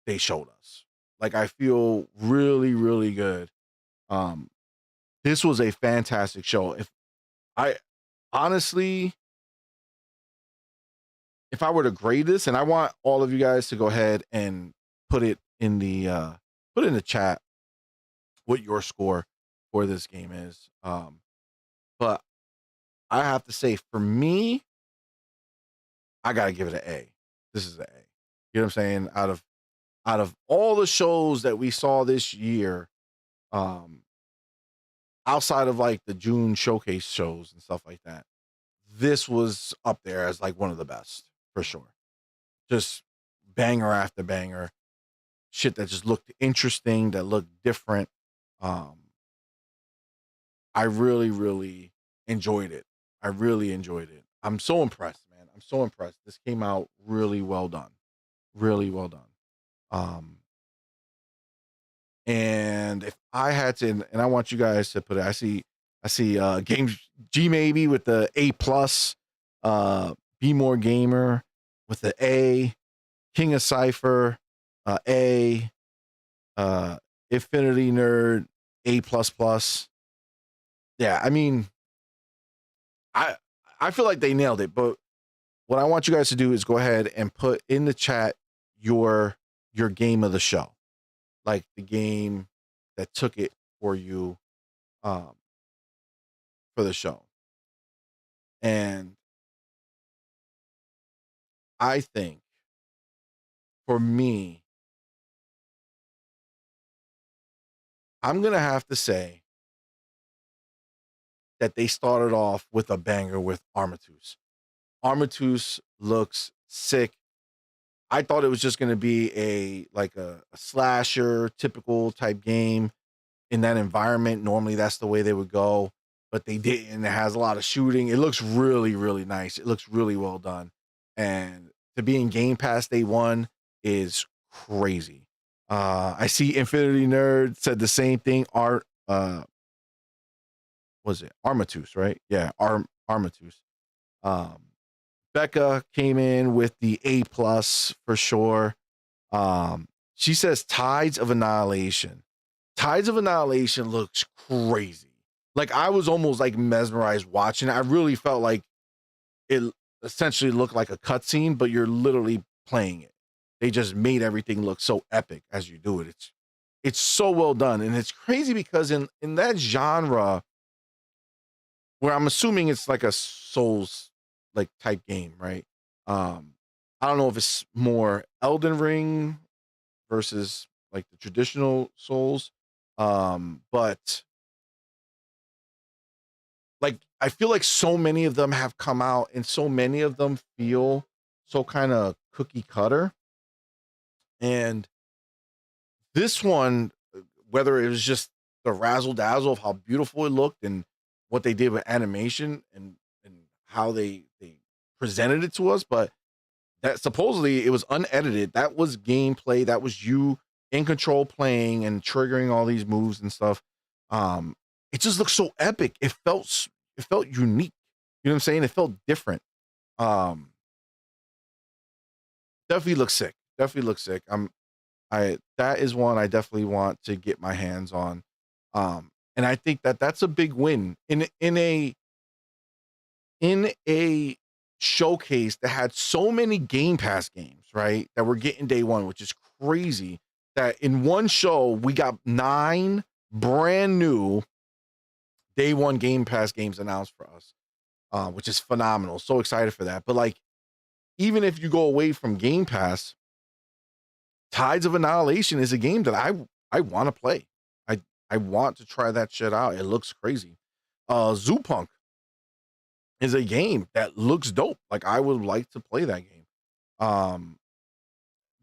they showed us. Like I feel really, really good. This was a fantastic show. If I were to grade this, and I want all of you guys to go ahead and put it in the chat what your score for this game is. But I have to say, for me, I gotta give it an A. This is an A. You know what I'm saying? Out of all the shows that we saw this year, Um, outside of like the June showcase shows and stuff like that, this was up there as like one of the best for sure. Just banger after banger, shit that just looked interesting, that looked different. Um, I really, really enjoyed it. I really enjoyed it. I'm so impressed, man. I'm so impressed. This came out really well done. Really well done. And if I had to, and I want you guys to put it, I see Games G maybe with the A plus, Be More Gamer with the A, King of Cipher, A, Infinity Nerd, A plus plus. Yeah, I mean, I feel like they nailed it, but what I want you guys to do is go ahead and put in the chat your game of the show, like the game that took it for you, for the show. And I think for me, I'm gonna have to say that they started off with a banger with Armatus. Armatus looks sick. I thought it was just going to be a slasher typical type game in that environment. Normally that's the way they would go, but they didn't. It has a lot of shooting. It looks really, really nice. It looks really well done. And to be in Game Pass day one is crazy. I see Infinity Nerd said the same thing. Was it Armatus, right? Yeah, Armatus. Becca came in with the A plus for sure. She says Tides of Annihilation. Tides of Annihilation looks crazy. Like I was almost like mesmerized watching it. I really felt like it essentially looked like a cutscene, but you're literally playing it. They just made everything look so epic as you do it. It's so well done. And it's crazy because in that genre, where I'm assuming it's like a Souls like type game, right? I don't know if it's more Elden Ring versus like the traditional Souls. But like I feel like so many of them have come out and so many of them feel so kind of cookie cutter. And this one, whether it was just the razzle dazzle of how beautiful it looked and what they did with animation and how they presented it to us, but that supposedly it was unedited. That was gameplay. That was you in control playing and triggering all these moves and stuff. It just looked so epic. It felt unique. You know what I'm saying? It felt different. Definitely looks sick. Definitely looks sick. That is one I definitely want to get my hands on. And I think that's a big win in a showcase that had so many Game Pass games, right? That we're getting day one, which is crazy. That in one show we got 9 brand new day one Game Pass games announced for us, which is phenomenal. So excited for that. But like, even if you go away from Game Pass, Tides of Annihilation is a game that I want to play. I want to try that shit out. It looks crazy. Zoo Punk is a game that looks dope. Like I would like to play that game.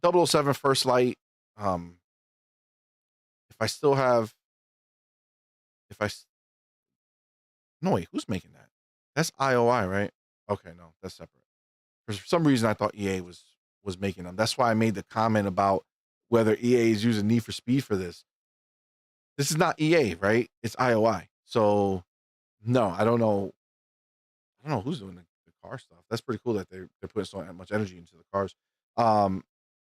007 First Light. If I still have, no wait, who's making that? That's IOI, right? Okay, no, that's separate. For some reason, I thought EA was making them. That's why I made the comment about whether EA is using Need for Speed for this. This is not EA, right? It's IOI. So no, I don't know who's doing the car stuff. That's pretty cool that they're putting so much energy into the cars.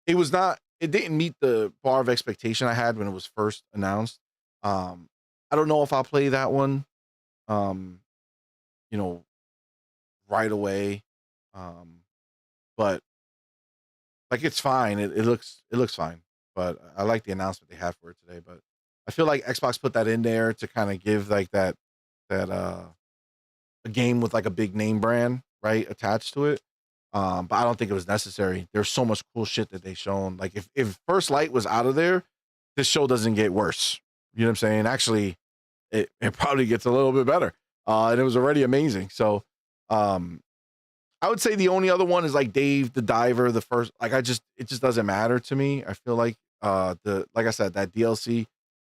It didn't meet the bar of expectation I had when it was first announced. I don't know if I'll play that one, right away. But like it's fine. It looks fine. But I like the announcement they have for it today. But I feel like Xbox put that in there to kind of give like that a game with like a big name brand, right, attached to it. But I don't think it was necessary. There's so much cool shit that they shown. Like if First Light was out of there, this show doesn't get worse. You know what I'm saying? Actually, it probably gets a little bit better. And it was already amazing. So I would say the only other one is like Dave the Diver, the first, like it just doesn't matter to me. I feel like like I said, that DLC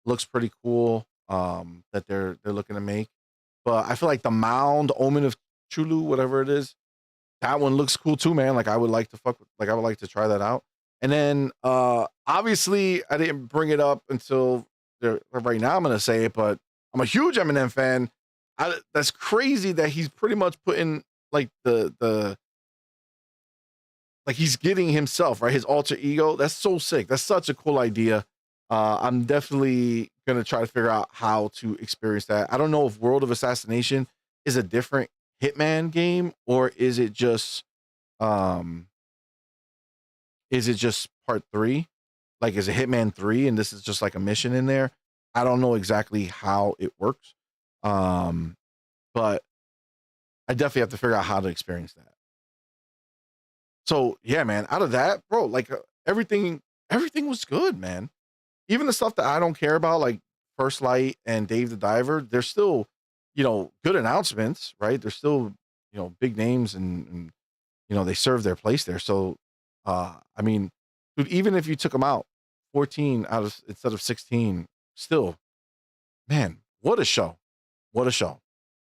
looks pretty cool that they're looking to make. But I feel like the Mound, Omen of Chulu, whatever it is, that one looks cool too, man. Like I would like to try that out. And then obviously I didn't bring it up until right now. I'm gonna say it, but I'm a huge Eminem fan. That's crazy that he's pretty much putting like the like he's getting himself, right? His alter ego. That's so sick. That's such a cool idea. I'm definitely gonna try to figure out how to experience that. I don't know if World of Assassination is a different Hitman game or is it just part 3? Like is it Hitman 3 and this is just like a mission in there? I don't know exactly how it works. But I definitely have to figure out how to experience that. So yeah, man, out of that, bro, like everything was good, man. Even the stuff that I don't care about, like First Light and Dave the Diver, they're still, good announcements, right? They're still, big names and they serve their place there. So, I mean, dude, even if you took them out 14 instead of 16, still, man, what a show. What a show.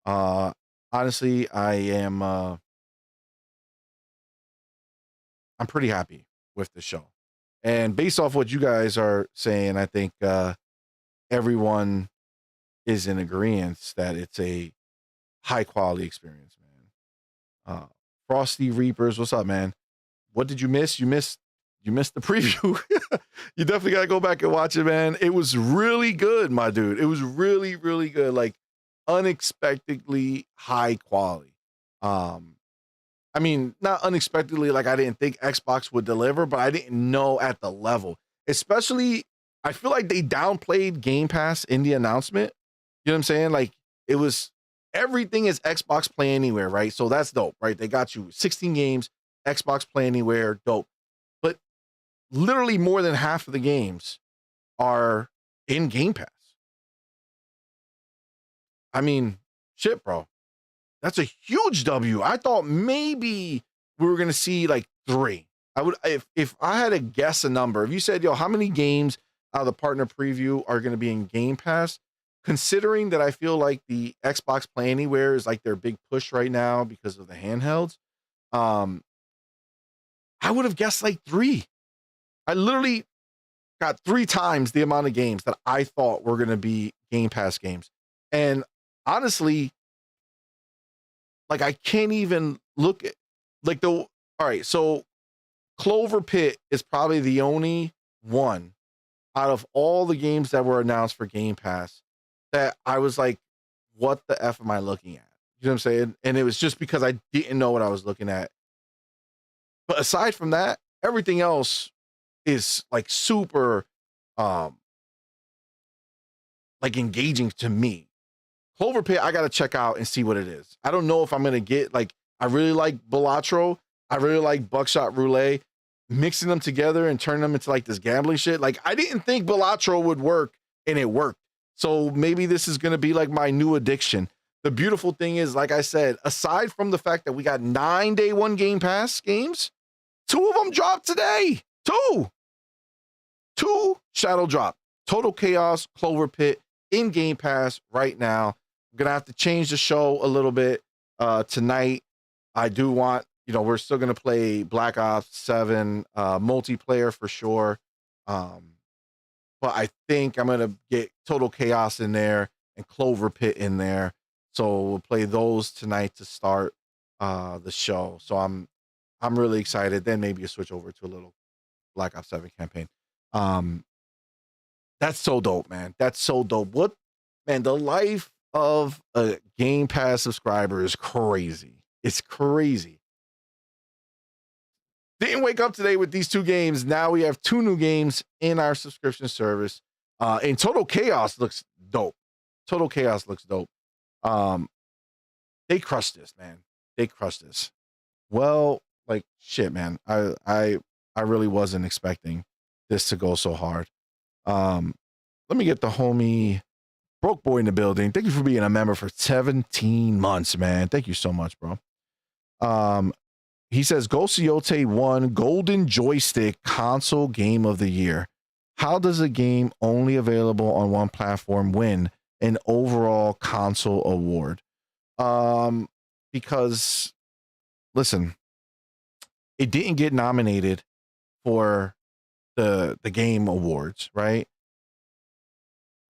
Honestly, I'm pretty happy with the show. And based off what you guys are saying, I think everyone is in agreement that it's a high quality experience, man. Frosty Reapers, what's up, man? What did you miss? You missed the preview. You definitely gotta go back and watch it, man. It was really good, my dude. It was really, really good. Like unexpectedly high quality. I mean, not unexpectedly, like I didn't think Xbox would deliver, but I didn't know at the level. Especially, I feel like they downplayed Game Pass in the announcement. You know what I'm saying? Like it was everything is Xbox Play Anywhere, right? So that's dope, right? They got you 16 games, Xbox Play Anywhere, dope. But literally more than half of the games are in Game Pass. I mean, shit, bro. That's a huge W. I thought maybe we were gonna see like 3. I would if I had to guess a number. If you said, "Yo, how many games out of the partner preview are gonna be in Game Pass?" Considering that I feel like the Xbox Play Anywhere is like their big push right now because of the handhelds, I would have guessed like 3. I literally got 3 times the amount of games that I thought were gonna be Game Pass games, and honestly. Like I can't even look at like all right. So Clover Pit is probably the only one out of all the games that were announced for Game Pass that I was like, what the F am I looking at? You know what I'm saying? And it was just because I didn't know what I was looking at. But aside from that, everything else is like super like engaging to me. Clover Pit, I gotta check out and see what it is. I don't know if I'm gonna get like. I really like Balatro. I really like Buckshot Roulette. Mixing them together and turning them into like this gambling shit. Like I didn't think Balatro would work, and it worked. So maybe this is gonna be like my new addiction. The beautiful thing is, like I said, aside from the fact that we got 9 day one Game Pass games, 2 of them dropped today. 2 Shadow drop. Total Chaos, Clover Pit in Game Pass right now. I'm gonna have to change the show a little bit tonight. I do want, we're still gonna play Black Ops 7 multiplayer for sure. But I think I'm gonna get Total Chaos in there and Clover Pit in there. So we'll play those tonight to start the show. So I'm really excited. Then maybe a switch over to a little Black Ops 7 campaign. That's so dope, man. That's so dope. The life of a Game Pass subscriber is crazy. It's crazy. Didn't wake up today with these 2 games. Now we have 2 new games in our subscription service. And Total Chaos looks dope. Total Chaos looks dope. They crushed this, man. They crushed this. Well, like shit, man. I really wasn't expecting this to go so hard. let me get the homie Broke Boy in the building. Thank you for being a member for 17 months, man. Thank you so much, bro. He says Ghost of Yotei won Golden Joystick Console Game of the Year. How does a game only available on one platform win an overall console award? Because listen, it didn't get nominated for the game awards, right?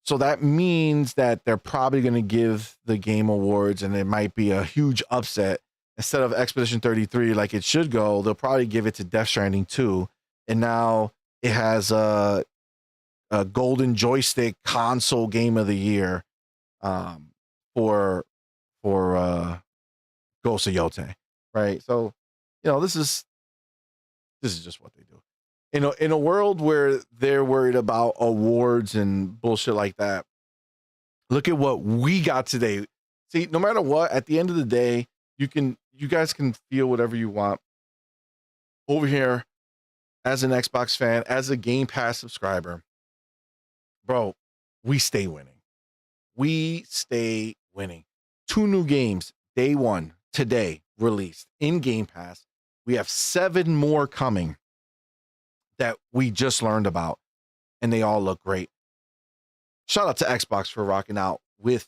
So that means that they're probably going to give the game awards, and it might be a huge upset. Instead of Expedition 33, like it should go, they'll probably give it to Death Stranding 2. And now it has a Golden Joystick Console Game of the Year for Ghost of Yotei, right? So, this is just what they do. In a world where they're worried about awards and bullshit like that, look at what we got today. See, no matter what, at the end of the day, you guys can feel whatever you want. Over here, as an Xbox fan, as a Game Pass subscriber, bro, we stay winning. We stay winning. 2 new games, day one, today, released in Game Pass. We have 7 more coming that we just learned about, and they all look great. Shout out to Xbox for rocking out with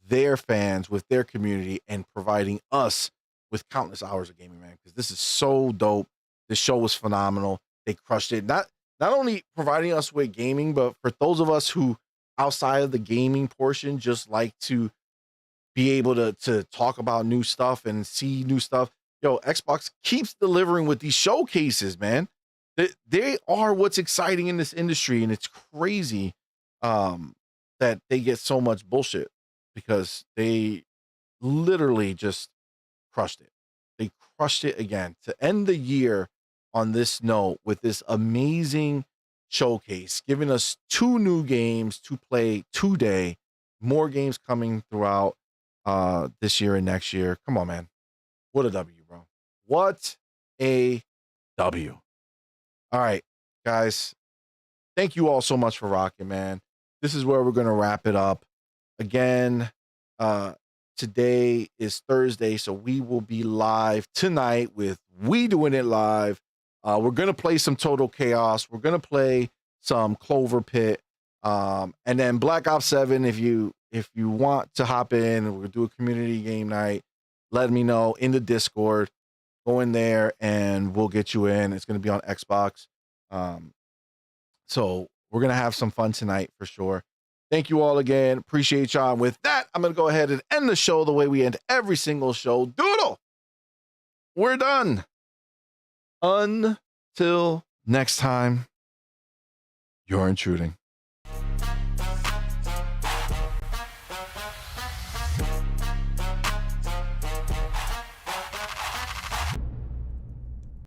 their fans, with their community, and providing us with countless hours of gaming, man, because this is so dope. This show was phenomenal. They crushed it. Not only providing us with gaming, but for those of us who outside of the gaming portion just like to be able to talk about new stuff and see new stuff. Yo, Xbox keeps delivering with these showcases, man. They are what's exciting in this industry, and it's crazy that they get so much bullshit because they literally just crushed it. They crushed it again to end the year on this note with this amazing showcase, giving us 2 new games to play today, more games coming throughout this year and next year. Come on, man. What a W, bro. What a W. All right, guys. Thank you all so much for rocking, man. This is where we're going to wrap it up. Again, today is Thursday, so we will be live tonight with We Doing It Live. We're going to play some Total Chaos. We're going to play some Clover Pit. And then Black Ops 7, if you want to hop in, we're going to do a community game night. Let me know in the Discord. Go in there and we'll get you in. It's going to be on Xbox. So we're going to have some fun tonight for sure. Thank you all again. Appreciate y'all. And with that, I'm going to go ahead and end the show the way we end every single show. Doodle! We're done. Until next time, you're intruding.